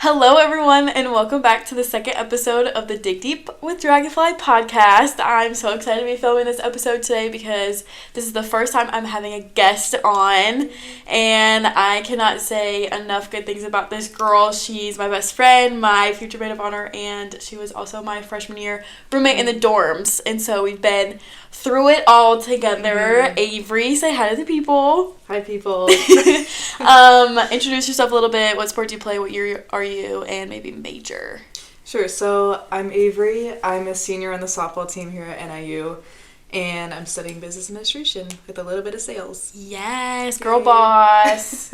Hello, everyone, and welcome back to the second episode of the Dig Deep with Dragonfly podcast. I'm so excited to be filming this episode today because this is the first time I'm having a guest on, and I cannot say enough good things about this girl. She's my best friend, my future maid of honor, and she was also my freshman year roommate in the dorms, and so we've been through it all together. Avery, say hi to the people. Hi, people. Introduce yourself a little bit. What sport do you play? What year are you? And maybe major. Sure. So I'm Avery. I'm a senior on the softball team here at NIU, and I'm studying business administration with a little bit of sales. Yes, girl boss.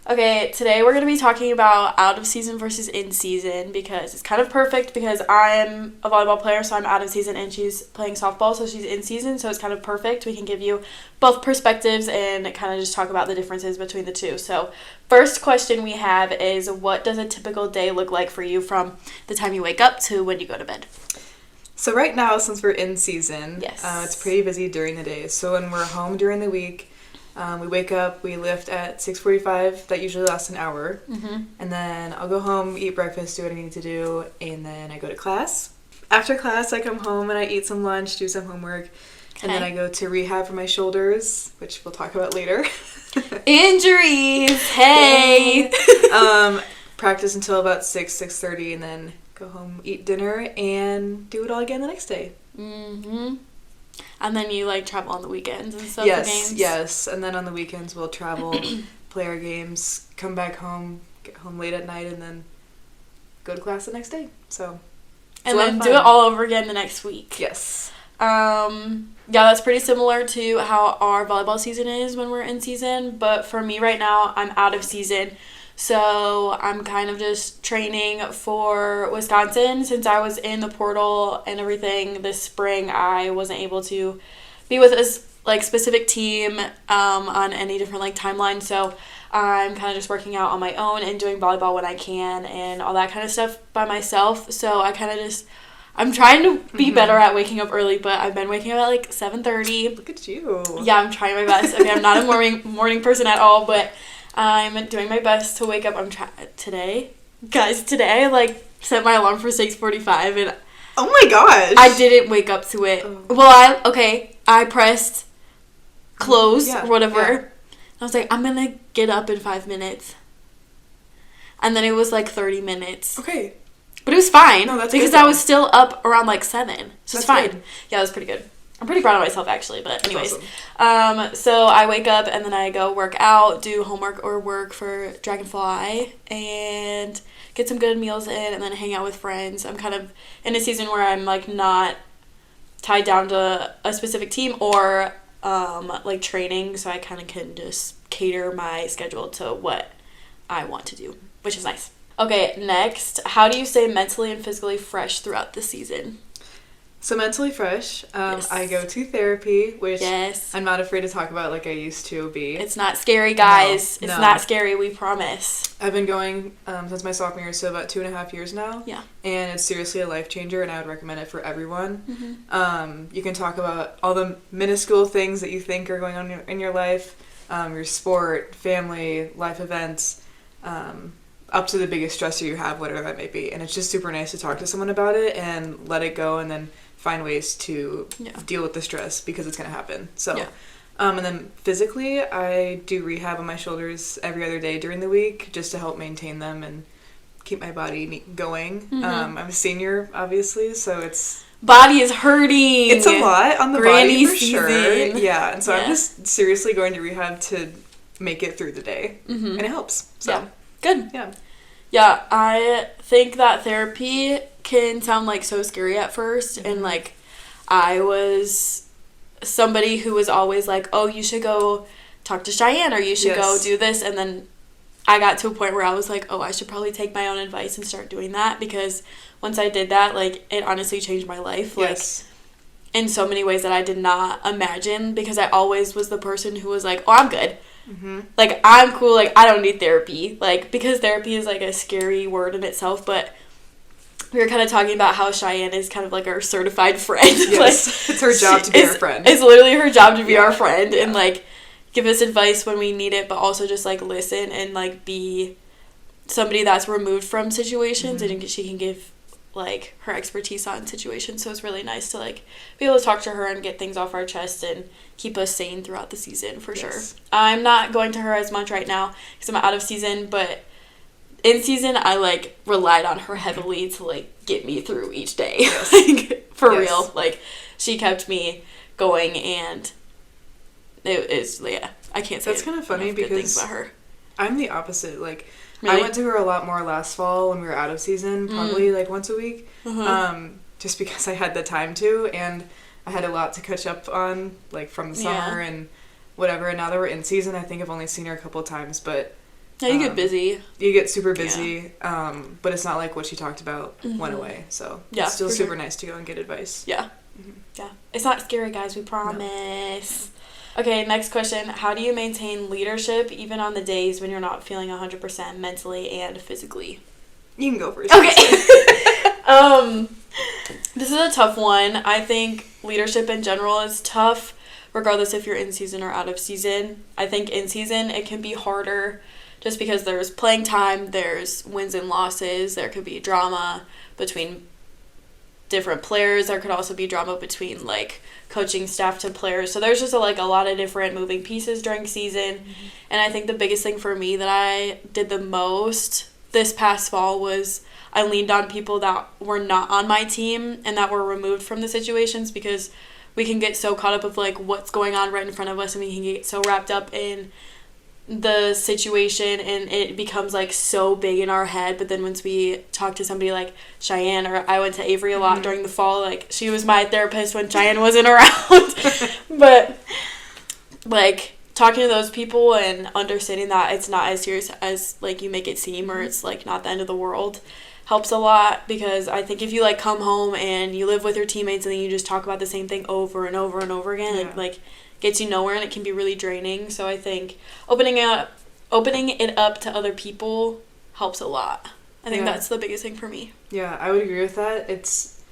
Okay, today we're going to be talking about out of season versus in season because it's kind of perfect because I'm a volleyball player, so I'm out of season, and she's playing softball, so she's in season, so it's kind of perfect. We can give you both perspectives and kind of just talk about the differences between the two. So first question we have is, what does a typical day look like for you from the time you wake up to when you go to bed? So right now, since we're in season, yes, it's pretty busy during the day. So when we're home during the week, we wake up, we lift at 6:45. That usually lasts an hour. And then I'll go home, eat breakfast, do what I need to do, and then I go to class. After class, I come home and I eat some lunch, do some homework, and then I go to rehab for my shoulders, which we'll talk about later. Injuries! Hey! Practice until about 6:30, and then go home, eat dinner, and do it all again the next day. And then you, travel on the weekends and stuff for games? Yes. And then on the weekends, we'll travel, play our games, come back home, get home late at night, and then go to class the next day. So, and then do it all over again the next week. Yes. Yeah, that's pretty similar to how our volleyball season is when we're in season. But for me right now, I'm out of season. So I'm kind of just training for Wisconsin. Since I was in the portal and everything this spring, I wasn't able to be with a specific team on any different timeline. So I'm kind of just working out on my own and doing volleyball when I can and all that kind of stuff by myself. So I kind of I'm trying to be better at waking up early, but I've been waking up at 7:30. Look at you. Yeah, I'm trying my best. Okay, I'm not a morning person at all, but I'm doing my best to wake up. Today I set my alarm for 6:45 and oh my gosh, I didn't wake up to it. Oh. Well, I pressed close or whatever. Yeah. I was like, I'm gonna get up in 5 minutes, and then it was 30 minutes. Okay, but it was fine. No, that's because good, I was still up around 7, so it's fine. Good. Yeah, it was pretty good. I'm pretty proud of myself, actually, but anyways. Awesome. So I wake up, and then I go work out, do homework or work for Dragonfly, and get some good meals in, and then hang out with friends. I'm kind of in a season where I'm, not tied down to a specific team or, training, so I kind of can just cater my schedule to what I want to do, which is nice. Okay, next, how do you stay mentally and physically fresh throughout the season? So mentally fresh, Yes. I go to therapy, which Yes. I'm not afraid to talk about like I used to be. It's not scary, guys. No. It's not scary, we promise. I've been going since my sophomore year, so about 2.5 years now. Yeah. And it's seriously a life changer, and I would recommend it for everyone. You can talk about all the minuscule things that you think are going on in your life, your sport, family, life events, up to the biggest stressor you have, whatever that may be. And it's just super nice to talk to someone about it and let it go, and then find ways to deal with the stress because it's going to happen. So, and then physically, I do rehab on my shoulders every other day during the week just to help maintain them and keep my body going. I'm a senior, obviously, so it's... Body is hurting. It's a lot on the Granny body for season. Sure. Yeah, and so I'm just seriously going to rehab to make it through the day. And it helps. So. Yeah. Good. Yeah. Yeah, I think that therapy can sound so scary at first, and I was somebody who was always oh, you should go talk to Cheyenne, or you should go do this, and then I got to a point where I was oh, I should probably take my own advice and start doing that, because once I did that, it honestly changed my life, in so many ways that I did not imagine, because I always was the person who was oh, I'm good. I'm cool, I don't need therapy, because therapy is a scary word in itself, but we were kind of talking about how Cheyenne is kind of our certified friend. Yes, it's her job to be our friend. It's literally her job to be our friend, and give us advice when we need it, but also just listen and be somebody that's removed from situations, and she can give like her expertise on situations. So it's really nice to like be able to talk to her and get things off our chest and keep us sane throughout the season for sure. I'm not going to her as much right now because I'm out of season, but in season I like relied on her heavily to like get me through each day. Like, for real. Like she kept me going, and it is, yeah, I can't say that's kind of funny because good things about her. I'm the opposite. Like really? I went to her a lot more last fall when we were out of season, probably like once a week, just because I had the time to, and I had a lot to catch up on, like from the summer and whatever. And now that we're in season, I think I've only seen her a couple of times, but yeah, you get busy. You get super busy, but it's not like what she talked about went away. So it's still super nice to go and get advice. Yeah. Yeah. It's not scary, guys. We promise. No. Okay, next question. How do you maintain leadership even on the days when you're not feeling 100% mentally and physically? You can go first. Okay. This is a tough one. I think leadership in general is tough, regardless if you're in season or out of season. I think in season it can be harder just because there's playing time, there's wins and losses, there could be drama between different players, there could also be drama between like coaching staff to players, so there's just a lot of different moving pieces during season. And I think the biggest thing for me that I did the most this past fall was I leaned on people that were not on my team and that were removed from the situations, because we can get so caught up with like what's going on right in front of us, and we can get so wrapped up in the situation and it becomes like so big in our head. But then once we talk to somebody like Cheyenne, or I went to Avery a lot during the fall, like she was my therapist when Cheyenne wasn't around. But like talking to those people and understanding that it's not as serious as like you make it seem, or it's like not the end of the world, helps a lot. Because I think if you like come home and you live with your teammates and then you just talk about the same thing over and over and over again, it like gets you nowhere, and it can be really draining. So I think opening it up to other people helps a lot. I think that's the biggest thing for me. Yeah, I would agree with that. It's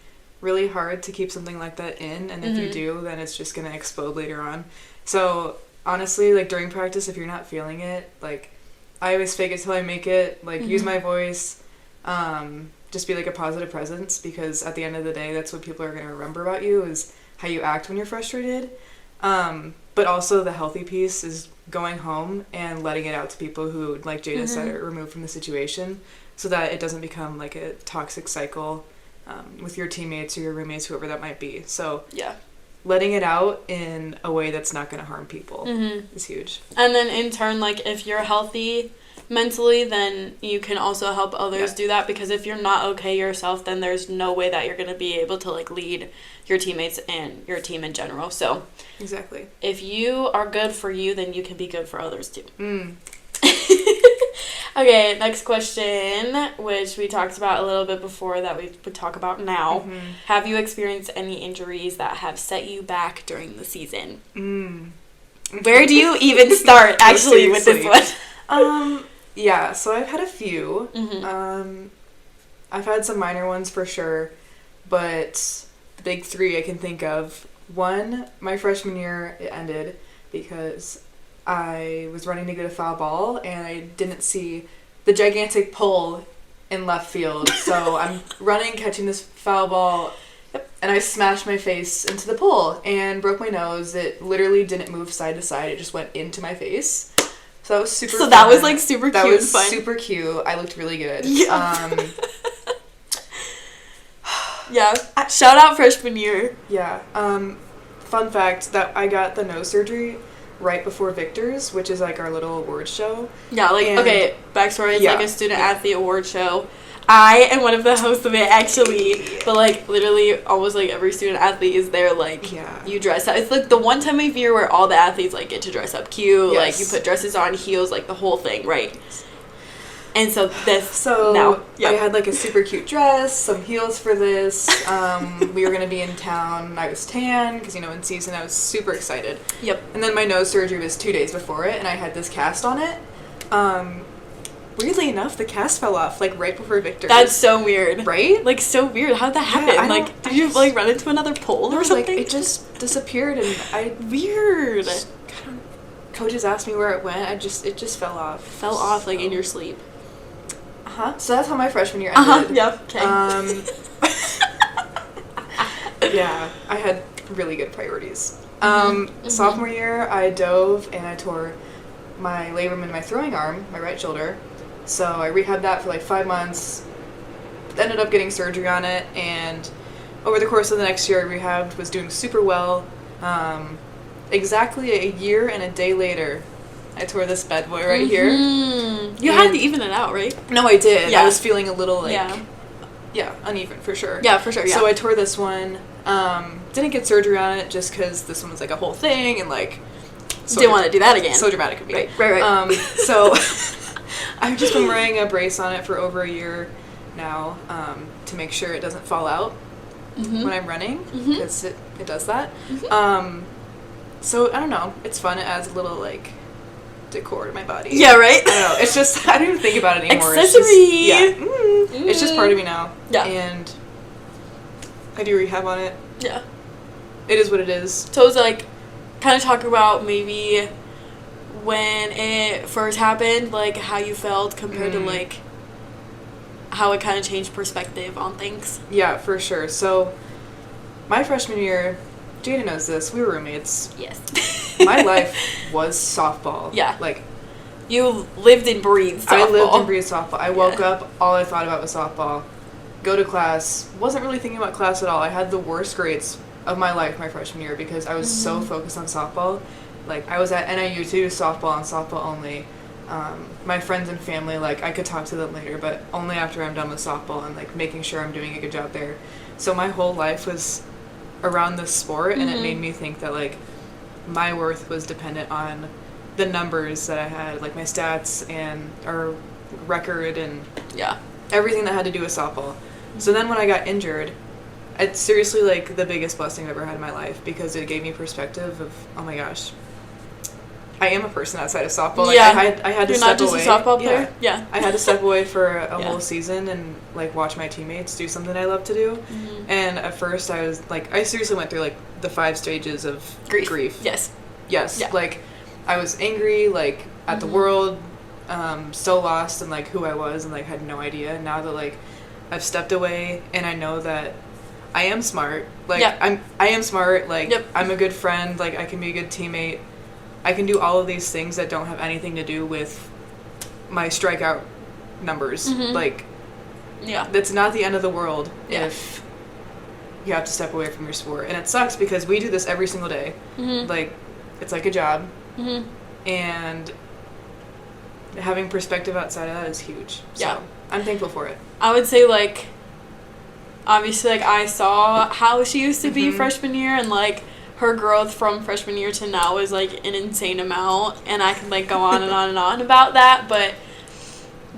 really hard to keep something like that in, and if you do, then it's just going to explode later on. So honestly, like during practice, if you're not feeling it, like I always fake it till I make it, like use my voice, just be like a positive presence, because at the end of the day, that's what people are going to remember about you, is how you act when you're frustrated. But also the healthy piece is going home and letting it out to people who, like Jada said, are removed from the situation, so that it doesn't become like a toxic cycle with your teammates or your roommates, whoever that might be. So letting it out in a way that's not going to harm people is huge. And then in turn, like if you're healthy mentally, then you can also help others do that, because if you're not okay yourself, then there's no way that you're going to be able to like lead your teammates and your team in general. So exactly, if you are good for you, then you can be good for others too. Okay, next question, which we talked about a little bit before that we would talk about now. Have you experienced any injuries that have set you back during the season? Where do you even start actually with this one? Yeah, so I've had a few. I've had some minor ones for sure, but the big three I can think of. One, my freshman year, it ended because I was running to get a foul ball and I didn't see the gigantic pole in left field. So I'm running, catching this foul ball, and I smashed my face into the pole and broke my nose. It literally didn't move side to side. It just went into my face. So that was super fun. That was like super cute. That was super cute. I looked really good. Yeah. Yeah. Shout out freshman year. Yeah. Fun fact that I got the nose surgery right before Victor's, which is like our little award show. Yeah, like, okay, backstory, it's like a student athlete award show. I am one of the hosts of it, actually, but like literally almost like every student athlete is there, like you dress up. It's like the one time of year where all the athletes like get to dress up cute, like you put dresses on, heels, like the whole thing, right? And so I had like a super cute dress, some heels for this. We were gonna be in town. I was tan because in season I was super excited. Yep. And then my nose surgery was 2 days before it, and I had this cast on it. Weirdly enough, the cast fell off like right before Victor. That's so weird, right? Like so weird. How'd that happen? Yeah, like, did you like run into another pole or something? Like, it just disappeared, and weird. Coaches asked me where it went. It just fell off. Fell off like in your sleep. So that's how my freshman year ended. Yep. Okay. Yeah, I had really good priorities. Sophomore year, I dove and I tore my labrum in my throwing arm, my right shoulder. So I rehabbed that for like 5 months. Ended up getting surgery on it, and over the course of the next year, I rehabbed, was doing super well. Exactly a year and a day later, I tore this bad boy right here. You had to even it out, right? No, I did. Yeah. I was feeling a little like, yeah, uneven for sure. Yeah, for sure. Yeah. So I tore this one. Didn't get surgery on it just because this one was like a whole thing and like. Didn't want to do that again. So dramatic of me. Right. So I've just been wearing a brace on it for over a year now to make sure it doesn't fall out when I'm running, because it does that. So I don't know. It's fun. It adds a little like decor to my body. Yeah, right? I don't know. It's just, I don't even think about it anymore. Accessory! It's just part of me now. Yeah. And I do rehab on it. Yeah. It is what it is. So it's like, kind of talk about maybe when it first happened, like how you felt compared to like how it kind of changed perspective on things. Yeah, for sure. So my freshman year, Jada knows this, we were roommates. Yes. My life was softball. Yeah. Like, you lived and breathed softball. I lived and breathed softball. I woke up, all I thought about was softball. Go to class. Wasn't really thinking about class at all. I had the worst grades of my life my freshman year because I was so focused on softball. Like, I was at NIU too, softball and softball only. My friends and family, like, I could talk to them later, but only after I'm done with softball and, like, making sure I'm doing a good job there. So my whole life was around this sport, and it made me think that, like, my worth was dependent on the numbers that I had, like, my stats and our record and everything that had to do with softball. So then when I got injured, it's seriously, like, the biggest blessing I've ever had in my life because it gave me perspective of, oh my gosh, I am a person outside of softball. Like, I had to step away. You're not just a softball player? Yeah. I had to step away for a whole season and, like, watch my teammates do something I love to do. And at first I was, like, I seriously went through, like, the 5 stages of grief. Yes. Yes. Yeah. Like, I was angry, like, at the world, so lost in, like, who I was and, like, had no idea. Now that, like, I've stepped away and I know that I am smart. Like, I am smart. Like, I'm a good friend. Like, I can be a good teammate. I can do all of these things that don't have anything to do with my strikeout numbers. Like, that's not the end of the world if you have to step away from your sport. And it sucks because we do this every single day. Like, it's like a job. And having perspective outside of that is huge. So I'm thankful for it. I would say, like, obviously, like, I saw how she used to be freshman year, and, like, her growth from freshman year to now is, like, an insane amount, and I could, like, go on and on and on about that, but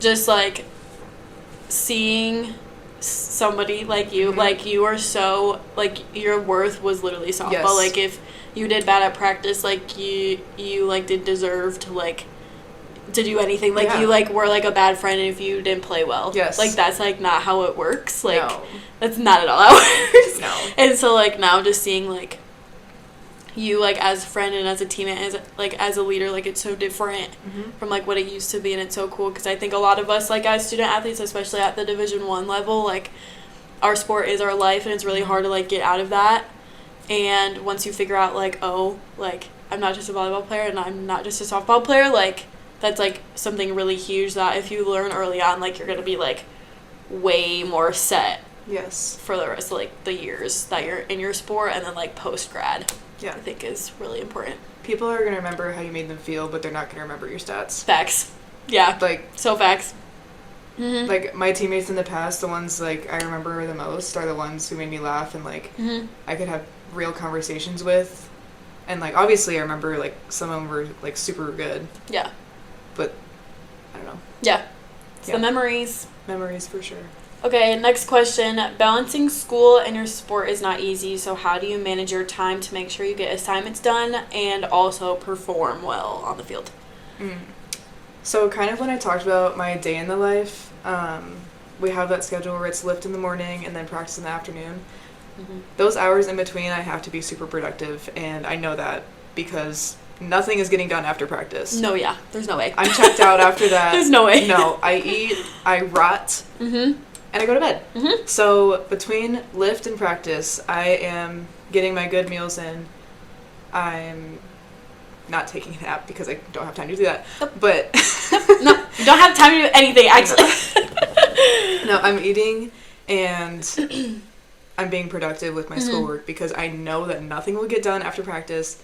just, like, seeing somebody like you, like, you are so, like, your worth was literally softball. Like, if you did bad at practice, like, you like, did deserve to, like, to do anything. Like, you, like, were, like, a bad friend if you didn't play well. Like, that's, like, not how it works. Like, that's not at all how it works. And so, like, now just seeing, like, you, like, as a friend and as a teammate, as, like, as a leader, like, it's so different from, like, what it used to be, and it's so cool, because I think a lot of us, like, as student athletes, especially at the Division I level, like, our sport is our life, and it's really hard to, like, get out of that, and once you figure out, like, oh, like, I'm not just a volleyball player, and I'm not just a softball player, like, that's, like, something really huge that if you learn early on, like, you're going to be, like, way more set for the rest of, like, the years that you're in your sport, and then, like, post-grad. I think is really important. People are going to remember how you made them feel, but they're not going to remember your stats. Facts. Yeah. Like, so facts. Like, my teammates in the past, the ones, like, I remember the most are the ones who made me laugh and, like, I could have real conversations with. And, like, obviously I remember, like, some of them were, like, super good. Yeah. But, I don't know. Yeah. It's the memories. Memories, for sure. Okay, next question. Balancing school and your sport is not easy, so how do you manage your time to make sure you get assignments done and also perform well on the field? So kind of when I talked about my day in the life, we have that schedule where it's lift in the morning and then practice in the afternoon. Those hours in between, I have to be super productive, and I know that because nothing is getting done after practice. No, yeah. There's no way. I'm checked out after that. There's no way. No, I eat, I rot, and I go to bed. So between lift and practice, I am getting my good meals in. I'm not taking a nap because I don't have time to do that. Nope. But No, you don't have time to do anything, actually. No, I'm eating and I'm being productive with my schoolwork because I know that nothing will get done after practice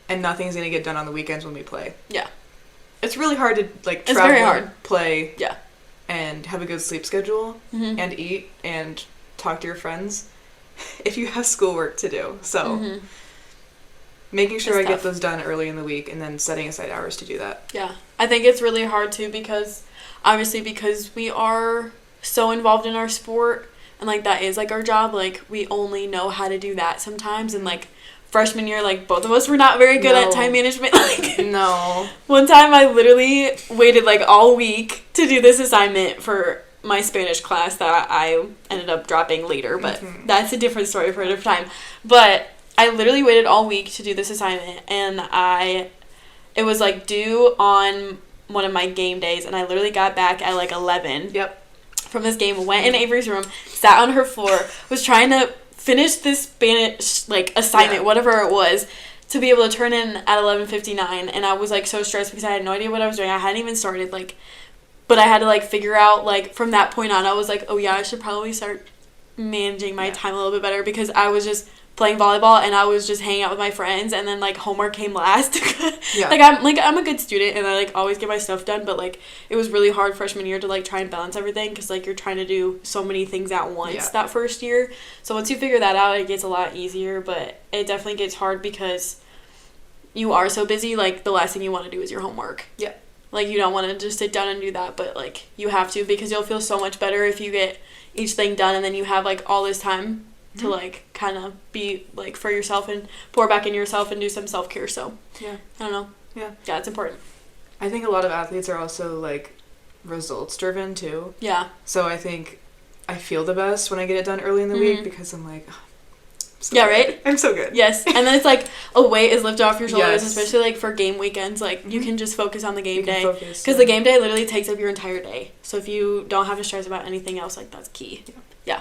and nothing's going to get done on the weekends when we play. Yeah. It's really hard to, like, It's travel, very hard. play, Yeah. and have a good sleep schedule and eat and talk to your friends if you have schoolwork to do. So making sure I get those done early in the week and then setting aside hours to do that. Yeah. I think it's really hard, too, because we are so involved in our sport and, like, that is, like, our job. Like, we only know how to do that sometimes. And, like, freshman year, like, both of us were not very good at time management. Like, no. One time I literally waited, like, all week to do this assignment for my Spanish class that I ended up dropping later. But that's a different story for a different time. But I literally waited all week to do this assignment. And it was, like, due on one of my game days. And I literally got back at, like, 11. Yep. From this game, went in Avery's room, sat on her floor, was trying to finish this Spanish, like, assignment, whatever it was, to be able to turn in at 11:59, and I was, like, so stressed because I had no idea what I was doing. I hadn't even started, like, but I had to, like, figure out, like, from that point on, I was like, oh, yeah, I should probably start managing my time a little bit better because I was just playing volleyball and I was just hanging out with my friends, and then, like, homework came last. I'm a good student and I, like, always get my stuff done, but, like, it was really hard freshman year to, like, try and balance everything because, like, you're trying to do so many things at once that first year. So once you figure that out, it gets a lot easier, but it definitely gets hard because you are so busy. Like, the last thing you want to do is your homework. Yeah. Like, you don't want to just sit down and do that, but, like, you have to because you'll feel so much better if you get each thing done and then you have, like, all this time to, like, kind of be, like, for yourself and pour back in yourself and do some self-care. So, yeah. I don't know. Yeah, it's important. I think a lot of athletes are also, like, results-driven, too. Yeah. So I think I feel the best when I get it done early in the week because I'm like, oh, so yeah, good. right? I'm so good. Yes. And then it's, like, a weight is lifted off your shoulders, Yes. especially, like, for game weekends. Like, you can just focus on the game day. Focus, because the game day literally takes up your entire day. So if you don't have to stress about anything else, like, that's key. Yeah.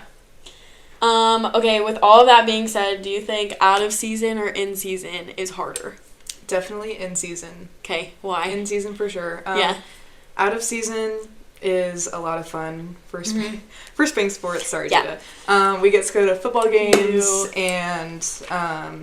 Okay, with all of that being said, do you think out of season or in season is harder? Definitely in season. Okay, why? In season for sure. Yeah. Out of season is a lot of fun for spring sports. Sorry, Yeah. Jada. We get to go to football games and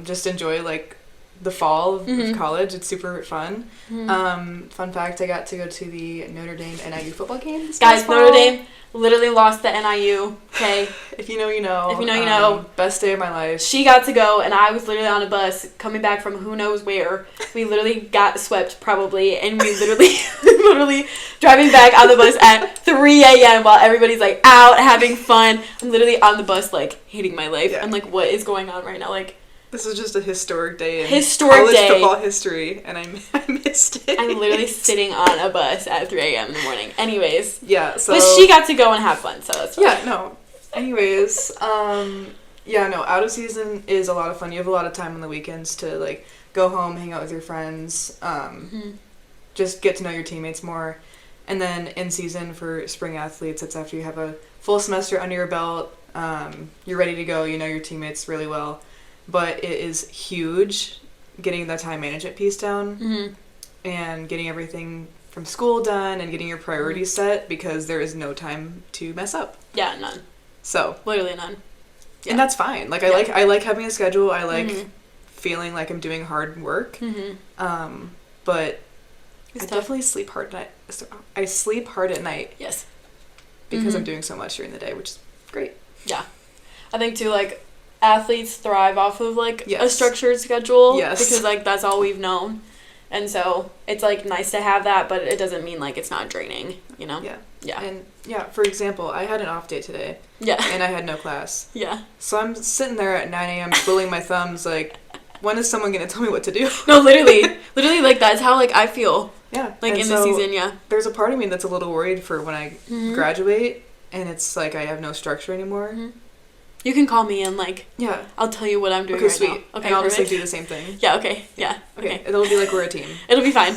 just enjoy, like, the fall of college. It's super fun. Fun fact, I got to go to the Notre Dame NIU football game this Guys, past Notre fall. Dame literally lost the NIU. Okay. If you know, you know. If you know, you know. Best day of my life. She got to go, and I was literally on a bus coming back from who knows where. We literally got swept, probably, and we literally driving back on the bus at 3 a.m. while everybody's, like, out having fun. I'm literally on the bus, like, hating my life. Yeah. I'm like, what is going on right now? Like, this is just a historic day in Historic day. football history, and I missed it. I'm literally sitting on a bus at 3 a.m. in the morning. Anyways. Yeah, so... But she got to go and have fun, so that's fine. Yeah, no. Anyways, out of season is a lot of fun. You have a lot of time on the weekends to, like, go home, hang out with your friends, just get to know your teammates more. And then in season for spring athletes, it's after you have a full semester under your belt, you're ready to go, you know your teammates really well. But it is huge getting the time management piece down and getting everything from school done and getting your priorities set because there is no time to mess up. Yeah, none. So literally none. Yeah. And that's fine. Like, I like having a schedule. I like feeling like I'm doing hard work. But I definitely sleep hard at night. I sleep hard at night. Yes. Because I'm doing so much during the day, which is great. Yeah. I think, too, like, athletes thrive off of, like, Yes. a structured schedule. Yes. Because, like, that's all we've known. And so it's, like, nice to have that, but it doesn't mean, like, it's not draining, you know? Yeah. Yeah. And, for example, I had an off day today. Yeah. And I had no class. Yeah. So I'm sitting there at 9 a.m. twiddling my thumbs, like, when is someone going to tell me what to do? No, literally. Literally, like, that's how, like, I feel. Yeah. Like, and in the season, yeah. There's a part of me that's a little worried for when I graduate, and it's like I have no structure anymore. You can call me and, like, Yeah. I'll tell you what I'm doing Okay, right sweet. now. Okay, and I'll just, like, perfect. do the same thing. Yeah, okay. Yeah. Okay. Okay. It'll be like we're a team. It'll be fine.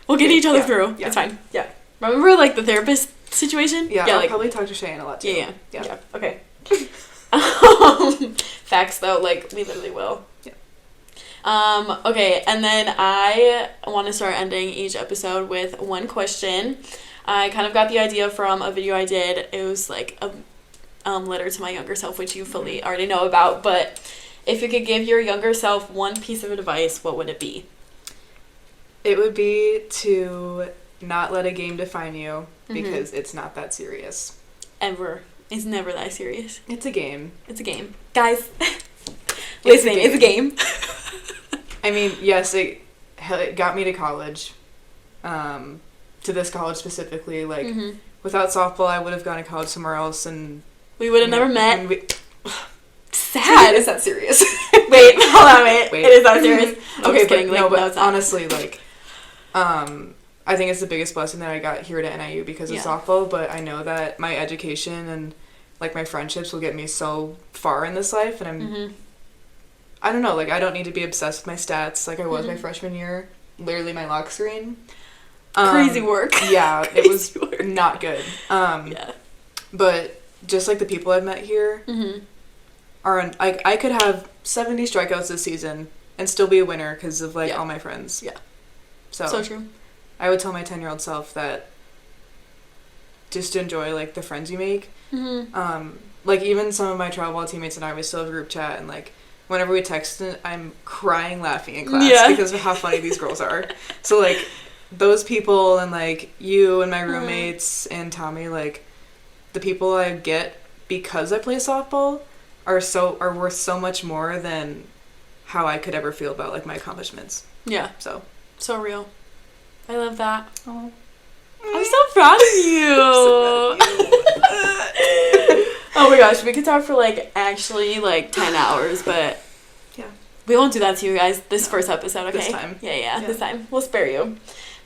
We'll get Okay, each other yeah, through. yeah. It's fine. Yeah. Remember, like, the therapist situation? Yeah, I'll like, probably talk to Cheyenne a lot, too. yeah. Okay. Facts, though. Like, we literally will. Yeah. Okay, and then I want to start ending each episode with one question. I kind of got the idea from a video I did. It was, like, a letter to my younger self, which you fully already know about, but if you could give your younger self one piece of advice, what would it be? It would be to not let a game define you because it's not that serious. Ever. It's never that serious. It's a game. It's a game. Guys, listening, it's a game. I mean, yes, it got me to college, to this college specifically. Like, without softball, I would have gone to college somewhere else, and we would have never met. Sad. Is that serious? Wait, hold on, wait. It is that serious. I'm Okay, just kidding. but Like, but honestly, like, I think it's the biggest blessing that I got here at NIU because of softball. But I know that my education and, like, my friendships will get me so far in this life, and I don't know, like, I don't need to be obsessed with my stats like I was my freshman year. Literally my lock screen. Crazy work. Yeah, it was not good. But just, like, the people I've met here are, I could have 70 strikeouts this season and still be a winner because of, like, all my friends. Yeah. So true. I would tell my 10-year-old self that just to enjoy, like, the friends you make. Like, even some of my travel ball teammates and I, we still have a group chat, and, like, whenever we text, I'm crying laughing in class because of how funny these girls are. So, like, those people and, like, you and my roommates and Tommy, like, the people I get because I play softball are worth so much more than how I could ever feel about, like, my accomplishments. Yeah. So real. I love that. Oh. I'm so proud of you. Oh my gosh, we could talk for, like, actually, like, 10 hours, but we won't do that to you guys this first episode, okay? This time. Yeah, this time. We'll spare you.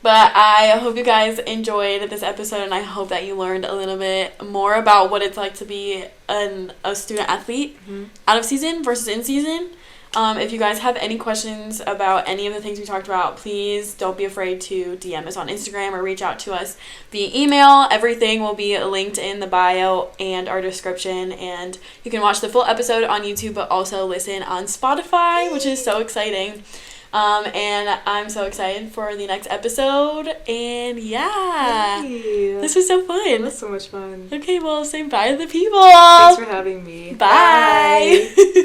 But I hope you guys enjoyed this episode, and I hope that you learned a little bit more about what it's like to be a student athlete out of season versus in season. If you guys have any questions about any of the things we talked about, please don't be afraid to DM us on Instagram or reach out to us via email. Everything will be linked in the bio and our description, and you can watch the full episode on YouTube, but also listen on Spotify, which is so exciting. And I'm so excited for the next episode, and this was so fun. It was so much fun. Okay, well, say bye to the people. Thanks for having me. Bye.